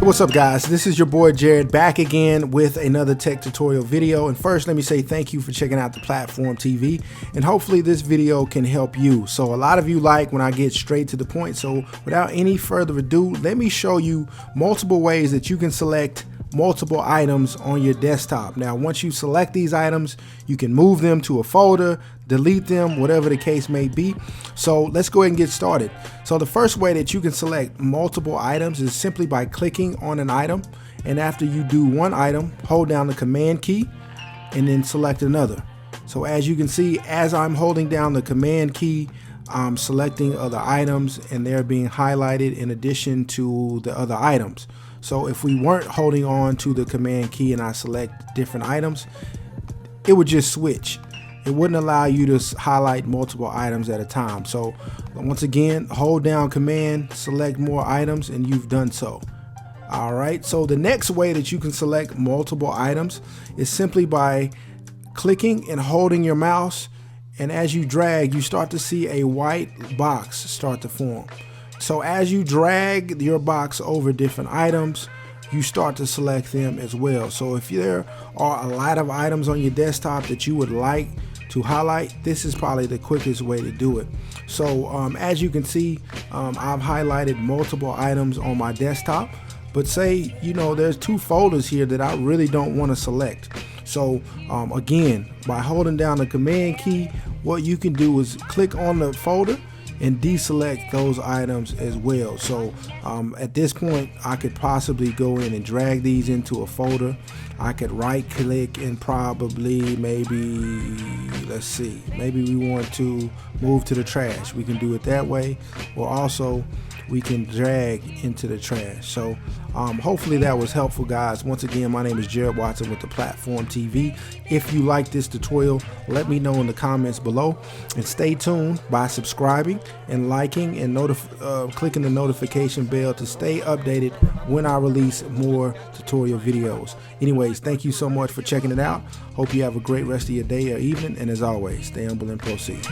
What's up, guys? This is your boy Jared back again with another tech tutorial video. And first, let me say thank you for checking out the Platform TV, and hopefully this video can help you. So a lot of you like when I get straight to the point, so without any further ado, let me show you multiple ways that you can select multiple items on your desktop. Now, once you select these items, you can move them to a folder, delete them, whatever the case may be. So let's go ahead and get started. So the first way that you can select multiple items is simply by clicking on an item, and after you do one item, hold down the command key and then select another. So as you can see, as I'm holding down the command key, I'm selecting other items and they're being highlighted in addition to the other items. So if we weren't holding on to the command key and I select different items, it would just switch. It wouldn't allow you to highlight multiple items at a time. So once again, hold down command, select more items, and you've done so. All right, so the next way that you can select multiple items is simply by clicking and holding your mouse, and as you drag, you start to see a white box start to form. So as you drag your box over different items, you start to select them as well. So if there are a lot of items on your desktop that you would like to highlight, this is probably the quickest way to do it. So as you can see, I've highlighted multiple items on my desktop, but say, you know, there's two folders here that I really don't want to select. So again, by holding down the command key, what you can do is click on the folder and deselect those items as well. So at this point, I could possibly go in and drag these into a folder. I could right click and probably maybe, let's see, maybe we want to move to the trash. We can do it that way, or also we can drag into the trash. So hopefully that was helpful, guys. Once again, my name is Jared Watson with the Platform TV. If you like this tutorial, let me know in the comments below, and stay tuned by subscribing and liking and clicking the notification bell to stay updated when I release more tutorial videos. Anyways, thank you so much for checking it out. Hope you have a great rest of your day or evening, and as always, stay humble and proceed.